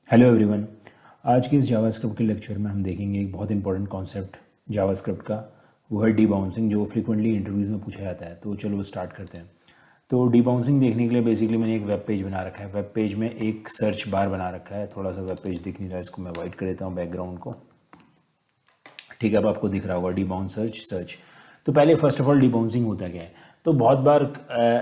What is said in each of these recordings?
Hello everyone. आज के इस जावास्क्रिप्ट के लेक्चर में हम देखेंगे एक बहुत इंपॉर्टेंट कॉन्सेप्ट जावास्क्रिप्ट का। वो है डीबाउंसिंग, जो फ्रीक्वेंटली इंटरव्यूज़ में पूछा जाता है। तो चलो स्टार्ट करते हैं। तो डीबाउंसिंग देखने के लिए बेसिकली मैंने एक वेब पेज बना रखा है। वेब पेज में एक सर्च बार बना रखा है। थोड़ा सा वेब पेज दिख नहीं रहा है, इसको मैं वाइट कर देता हूँ बैकग्राउंड को। ठीक है, अब आपको दिख रहा होगा डीबाउंस सर्च। तो पहले फर्स्ट ऑफ ऑल डीबाउंसिंग होता क्या है। तो बहुत बार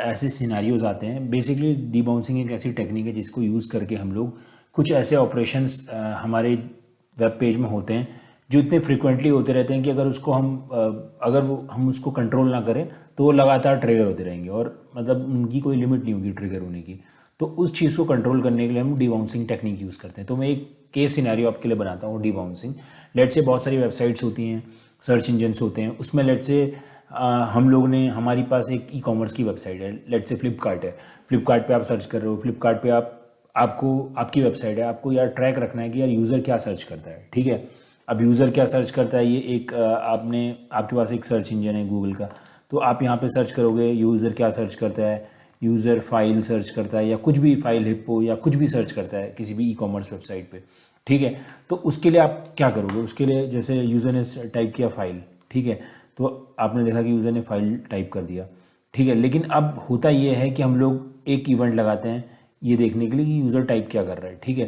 ऐसे सिनारियोज आते हैं। बेसिकली डीबाउंसिंग एक ऐसी टेक्निक है जिसको यूज़ करके हम लोग कुछ ऐसे ऑपरेशंस हमारे वेब पेज में होते हैं जो इतने फ्रिक्वेंटली होते रहते हैं कि अगर उसको हम उसको कंट्रोल ना करें तो वो लगातार ट्रिगर होते रहेंगे, और मतलब उनकी कोई लिमिट नहीं होगी ट्रिगर होने की। तो उस चीज़ को कंट्रोल करने के लिए हम डीबाउंसिंग टेक्निक यूज़ करते हैं। तो मैं एक केस सिनेरियो आपके लिए बनाता हूँ डीबाउंसिंग। लेट से बहुत सारी वेबसाइट्स होती हैं, सर्च इंजन्स होते हैं, उसमें लेट से हम लोग ने हमारी पास एक ई कॉमर्स की वेबसाइट है। लेट से फ्लिपकार्ट है। फ्लिपकार्ट पे आप सर्च कर रहे हो, फ्लिपकार्ट पे आपको आपकी वेबसाइट है, आपको यार ट्रैक रखना है कि यार यूज़र क्या सर्च करता है। ठीक है, अब यूज़र क्या सर्च करता है, ये एक आपके पास एक सर्च इंजन है गूगल का। तो आप यहाँ पे सर्च करोगे यूज़र क्या सर्च करता है, यूज़र फाइल सर्च करता है या कुछ भी, फाइल हिप्पो या कुछ भी सर्च करता है किसी भी ई कॉमर्स वेबसाइट पे। ठीक है, तो उसके लिए आप क्या करोगे, उसके लिए जैसे यूज़र ने टाइप किया फाइल। ठीक है, तो आपने देखा कि यूज़र ने फाइल टाइप कर दिया। ठीक है, लेकिन अब होता ये है कि हम लोग एक इवेंट लगाते हैं ये देखने के लिए कि यूज़र टाइप क्या कर रहा है। ठीक है,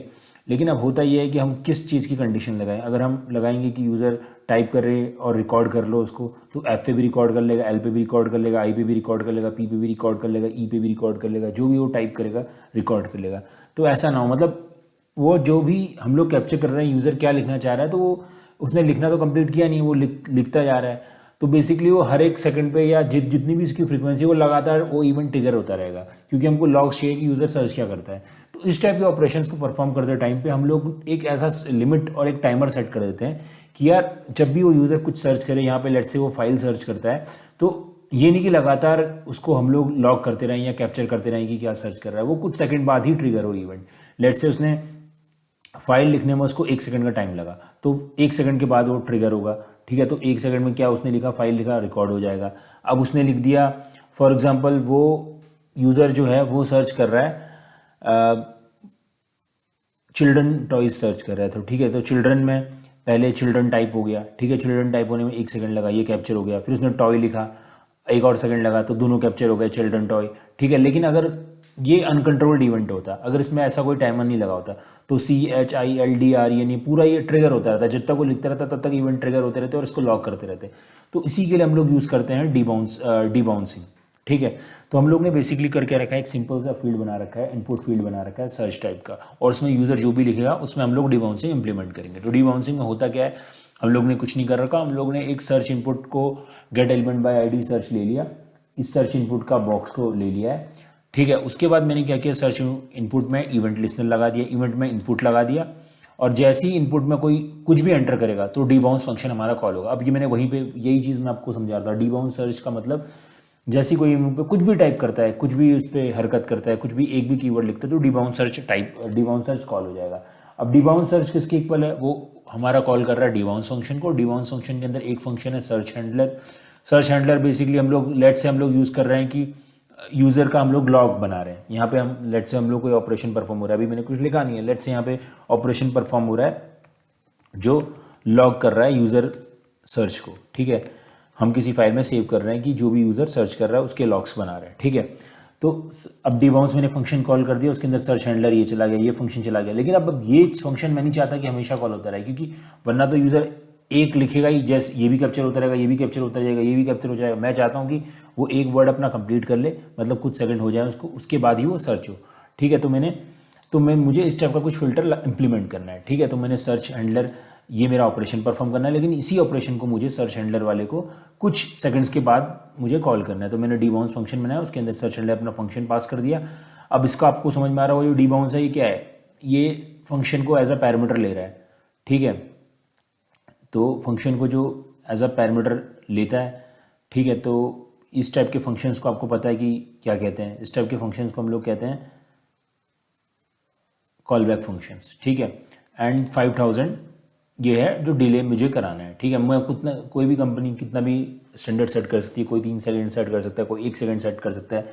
लेकिन अब होता ये है कि हम किस चीज़ की कंडीशन लगाएं। अगर हम लगाएंगे कि यूज़र टाइप कर रहे और रिकॉर्ड कर लो उसको, तो एफ पे भी रिकॉर्ड कर लेगा, एल पे भी रिकॉर्ड कर लेगा, आई पे भी रिकॉर्ड कर लेगा, पी पे भी रिकॉर्ड कर लेगा, ई पे भी रिकॉर्ड कर लेगा, जो भी वो टाइप करेगा रिकॉर्ड कर लेगा। तो ऐसा ना हो, मतलब वो जो भी हम लोग कैप्चर कर रहे हैं यूज़र क्या लिखना चाह रहा है, तो वो उसने लिखना तो कंप्लीट किया नहीं, वो लिखता जा रहा है। तो बेसिकली वो हर एक सेकंड पे या जितनी भी इसकी फ्रीक्वेंसी वो लगातार वो इवेंट ट्रिगर होता रहेगा, क्योंकि हमको लॉग्स चाहिए कि यूज़र सर्च क्या करता है। तो इस टाइप के ऑपरेशंस को परफॉर्म करते टाइम पे हम लोग एक ऐसा लिमिट और एक टाइमर सेट कर देते हैं कि यार जब भी वो यूज़र कुछ सर्च करे, यहाँ पे लेट से वो फाइल सर्च करता है, तो ये नहीं कि लगातार उसको हम लोग लॉग करते रहें या कैप्चर करते रहें कि क्या सर्च कर रहा है। वो कुछ सेकंड बाद ही ट्रिगर हो इवेंट। लेट से उसने फाइल लिखने में उसको 1 सेकंड का टाइम लगा, तो 1 सेकंड के बाद वो ट्रिगर होगा। ठीक है, तो 1 सेकंड में क्या उसने लिखा, फाइल लिखा, रिकॉर्ड हो जाएगा। अब उसने लिख दिया, फॉर एग्जांपल वो यूज़र जो है वो सर्च कर रहा है चिल्ड्रन टॉयज सर्च कर रहा है। तो ठीक है, तो चिल्ड्रन में पहले चिल्ड्रन टाइप हो गया। ठीक है, चिल्ड्रन टाइप होने में 1 सेकंड लगा, ये कैप्चर हो गया। फिर उसने टॉय लिखा, एक और सेकंड लगा, तो दोनों कैप्चर हो गए, चिल्ड्रन टॉय। ठीक है, लेकिन अगर ये अनकंट्रोल्ड इवेंट होता, अगर इसमें ऐसा कोई टाइमर नहीं लगा होता, तो CHILDR यानी पूरा ये ट्रिगर होता रहता, जब तक वो लिखता रहता तब तक इवेंट ट्रिगर होते रहते और इसको लॉक करते रहते। तो इसी के लिए हम लोग यूज़ करते हैं डीबाउंसिंग। ठीक है, तो हम लोग ने बेसिकली करके रखा है, एक सिंपल सा फील्ड बना रखा है, इनपुट फील्ड बना रखा है सर्च टाइप का, और उसमें यूज़र जो भी लिखेगा उसमें हम लोग डीबाउंसिंग इंप्लीमेंट करेंगे। तो डीबाउंसिंग में होता क्या है, हम लोग ने कुछ नहीं कर रखा, हम लोग ने एक सर्च इनपुट को gate element by ID search ले लिया, इस सर्च इनपुट का बॉक्स को ले लिया है। ठीक है, उसके बाद मैंने क्या किया, सर्च इनपुट में इवेंट लिस्नर लगा दिया, इवेंट में इनपुट लगा दिया, और जैसे ही इनपुट में कोई कुछ भी एंटर करेगा तो डीबाउंस फंक्शन हमारा कॉल होगा। अब ये मैंने वहीं पे यही चीज़ मैं आपको समझा रहा था। डीबाउंस सर्च का मतलब जैसे कोई पे कुछ भी टाइप करता है, कुछ भी उस पर हरकत करता है, कुछ भी एक भी कीवर्ड लिखता है, तो डीबाउंस सर्च कॉल हो जाएगा। अब डीबाउंस सर्च किसके इक्वल है, वो हमारा कॉल कर रहा है डीबाउंस फंक्शन को। डीबाउंस फंक्शन के अंदर एक फंक्शन है search handler. Search handler basically हम लोग लेट से हम लोग यूज़ कर रहे हैं कि यूज़र का हम लोग लॉग बना रहे हैं। यहाँ पे हम लेट से हम लोग कोई ऑपरेशन परफॉर्म हो रहा है, अभी मैंने कुछ लिखा नहीं है, लेट से यहाँ पे ऑपरेशन परफॉर्म हो रहा है जो लॉग कर रहा है यूज़र सर्च को। ठीक है, हम किसी फाइल में सेव कर रहे हैं कि जो भी यूज़र सर्च कर रहा है उसके लॉग्स बना रहे हैं। ठीक है, तो अब डीबाउंस मैंने फंक्शन कॉल कर दिया, उसके अंदर सर्च हैंडलर ये चला गया, ये फंक्शन चला गया। लेकिन अब ये फंक्शन मैं नहीं चाहता कि हमेशा कॉल होता रहे, क्योंकि वरना तो यूज़र एक लिखेगा ही, जैसे ये भी कैप्चर होता रहेगा, ये भी कैप्चर होता रहेगा, ये भी कैप्चर हो जाएगा। मैं चाहता हूँ कि वो एक वर्ड अपना कंप्लीट कर ले, मतलब कुछ सेकंड हो जाए उसको, उसके बाद ही वो सर्च हो। ठीक है, तो मुझे इस टाइप का कुछ फिल्टर इंप्लीमेंट करना है। ठीक है, तो मैंने सर्च हैंडलर, ये मेरा ऑपरेशन परफॉर्म करना है, लेकिन इसी ऑपरेशन को मुझे सर्च हैंडलर वाले को कुछ सेकंड्स के बाद मुझे कॉल करना है। तो मैंने डीबाउंस फंक्शन बनाया, उसके अंदर सर्च हैंडलर अपना फंक्शन पास कर दिया। अब इसका आपको समझ में आ रहा होगा, जो डीबाउंस है ये क्या है, ये फंक्शन को एज अ पैरामीटर ले रहा है। ठीक है, तो फंक्शन को जो एज अ पैरामीटर लेता है। ठीक है, तो इस टाइप के फंक्शंस को आपको पता है कि क्या कहते हैं, इस टाइप के फंक्शंस को हम लोग कहते हैं कॉल बैक फंक्शंस। ठीक है, एंड 5000 ये है जो डिले मुझे कराना है। ठीक है, मैं कितना, कोई भी कंपनी कितना भी स्टैंडर्ड सेट कर सकती है, कोई 3 सेकंड सेट कर सकता है, कोई 1 सेकंड सेट कर सकता है,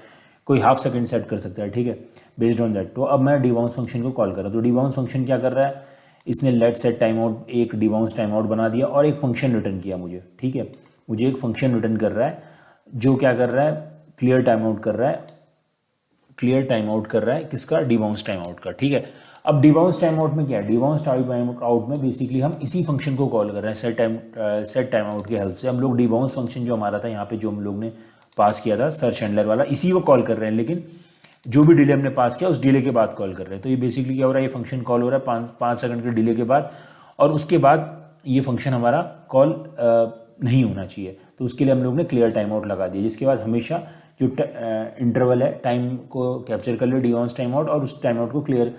कोई हाफ सेकंड सेट कर सकता है, ठीक है, बेस्ड ऑन दैट। तो अब मैं डिबाउंस फंक्शन को कॉल कर रहा हूँ। तो डिबाउंस फंक्शन क्या कर रहा है, इसने लेट सेट टाइम आउट, एक डिबाउंस टाइम आउट बना दिया और एक फंक्शन रिटर्न किया मुझे, ठीक है, मुझे एक फंक्शन रिटर्न कर रहा है जो क्या कर रहा है, क्लियर टाइम आउट कर रहा है, क्लियर टाइम आउट कर रहा है किसका, डिबाउंस टाइम आउट का, ठीक है। अब डिबाउंस टाइम आउट में क्या है, डिबाउंस टाइम आउट में बेसिकली हम इसी फंक्शन को कॉल कर रहे हैं सेट टाइम आउट की हेल्प से। हम लोग डिबाउंस फंक्शन जो हमारा था यहाँ पे, जो हम लोग ने पास किया था सर्च हैंडलर वाला, इसी को कॉल कर रहे हैं, लेकिन जो भी डिले हमने पास किया उस डिले के बाद कॉल कर रहे हैं। तो ये बेसिकली क्या हो रहा है, ये फंक्शन कॉल हो रहा है 5 सेकंड के डिले के बाद, और उसके बाद ये फंक्शन हमारा कॉल नहीं होना चाहिए। तो उसके लिए हम लोग ने क्लियर टाइम आउट लगा दिया, जिसके बाद हमेशा जो इंटरवल है टाइम को कैप्चर कर ले डिबाउंस टाइम आउट, और उस टाइम आउट को क्लियर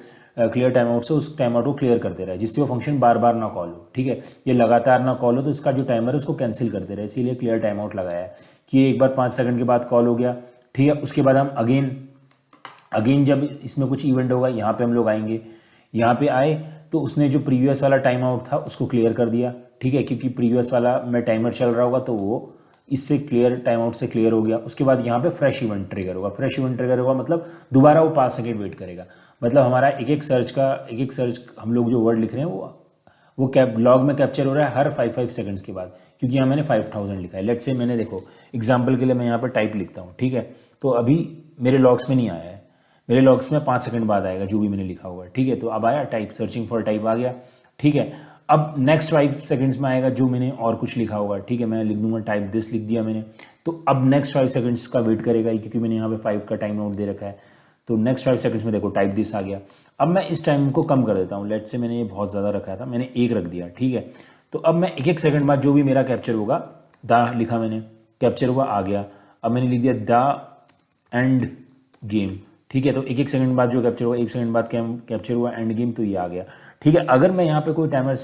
टाइम आउट से उस टाइम आउट को क्लियर करते रहे, जिससे वो फंक्शन बार बार ना कॉल हो, ठीक है। ये लगातार ना कॉल हो तो इसका जो टाइमर है उसको कैंसिल करते रहे, इसीलिए क्लियर टाइम आउट लगाया है कि एक बार 5 सेकंड के बाद कॉल हो गया, ठीक है। उसके बाद हम अगेन जब इसमें कुछ इवेंट होगा, यहाँ पे हम लोग आएंगे, यहाँ पे आए तो उसने जो प्रीवियस वाला टाइम आउट था उसको क्लियर कर दिया, ठीक है, क्योंकि प्रीवियस वाला में टाइमर चल रहा होगा तो वो इससे क्लियर टाइम आउट से क्लियर हो गया। उसके बाद यहाँ पे फ्रेश इवेंट ट्रिगर होगा, फ्रेश इवेंट ट्रिगर होगा मतलब दोबारा वो 5 सेकंड वेट करेगा। मतलब हमारा एक एक सर्च हम लोग जो वर्ड लिख रहे हैं वो लॉग में कैप्चर हो रहा है हर 5 सेकंड्स के बाद, क्योंकि यहाँ मैंने 5000 लिखा है। लेट्स से मैंने, देखो एग्जाम्पल के लिए मैं यहाँ पर टाइप लिखता हूँ, ठीक है, तो अभी मेरे लॉग्स में नहीं आया है, मेरे लॉग्स में 5 सेकंड बाद आएगा जो भी मैंने लिखा हुआ है, ठीक है। तो अब आया टाइप, सर्चिंग फॉर टाइप आ गया, ठीक है। अब नेक्स्ट 5 सेकंड्स में आएगा जो मैंने और कुछ लिखा होगा, ठीक है, मैं लिख दूंगा टाइप दिस, लिख दिया मैंने। तो अब नेक्स्ट 5 सेकंड्स का वेट करेगा क्योंकि मैंने यहाँ पे 5 का टाइम आउट दे रखा है। तो नेक्स्ट 5 सेकंड्स में देखो टाइप दिस आ गया। अब मैं इस टाइम को कम कर देता हूँ, लेट से मैंने ये बहुत ज़्यादा रखा था, मैंने 1 रख दिया, ठीक है। तो अब मैं एक सेकंड बाद जो भी मेरा कैप्चर होगा, द लिखा मैंने, कैप्चर हुआ आ गया। अब मैंने लिख दिया द एंड गेम, ठीक है। तो एक सेकंड बाद जो कैप्चर हुआ, 1 सेकंड बाद कैप्चर हुआ एंड गेम, तो ये आ गया, ठीक है। अगर मैं यहाँ पे कोई टाइमर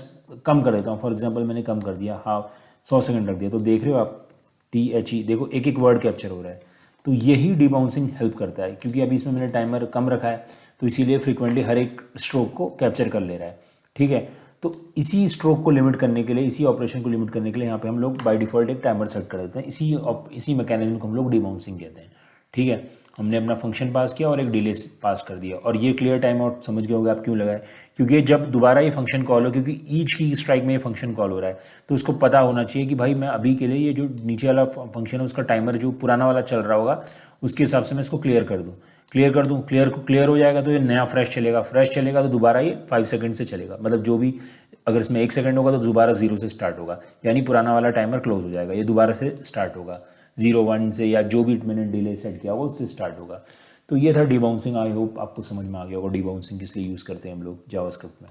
कम कर देता हूँ, फॉर एग्जांपल मैंने कम कर दिया, हाँ 100 सेकंड रख दिया, तो देख रहे हो आप THE, देखो एक वर्ड कैप्चर हो रहा है। तो यही डिबाउंसिंग हेल्प करता है, क्योंकि अभी इसमें मैंने टाइमर कम रखा है तो इसीलिए फ्रीक्वेंटली हर एक स्ट्रोक को कैप्चर कर ले रहा है, ठीक है। तो इसी स्ट्रोक को लिमिट करने के लिए, इसी ऑपरेशन को लिमिट करने के लिए यहाँ पे हम लोग बाय डिफॉल्ट एक टाइमर सेट कर देते हैं। इसी मैकेनिज्म को हम लोग डिबाउंसिंग कहते हैं, ठीक है। हमने अपना फंक्शन पास किया और एक डिले पास कर दिया, और ये क्लियर टाइम आउट समझ गए होंगे आप क्यों लगाए, क्योंकि जब दोबारा ये फंक्शन कॉल हो, क्योंकि ईच की स्ट्राइक में ये फंक्शन कॉल हो रहा है, तो उसको पता होना चाहिए कि भाई मैं अभी के लिए ये जो नीचे वाला फंक्शन है उसका टाइमर जो पुराना वाला चल रहा होगा उसके हिसाब से मैं इसको क्लियर हो जाएगा तो ये नया फ्रेश चलेगा तो दोबारा ये 5 सेकंड से चलेगा। मतलब जो भी, अगर इसमें 1 सेकंड होगा तो दोबारा 0 से स्टार्ट होगा, यानी पुराना वाला टाइमर क्लोज हो जाएगा, ये दोबारा से स्टार्ट होगा 0-1 से, या जो भी मैंने डिले सेट किया होगा उससे स्टार्ट होगा। तो ये था डिबाउंसिंग। आई होप आपको समझ में आ गया होगा डिबाउंसिंग किस लिए यूज़ करते हैं हम लोग जावास्क्रिप्ट में।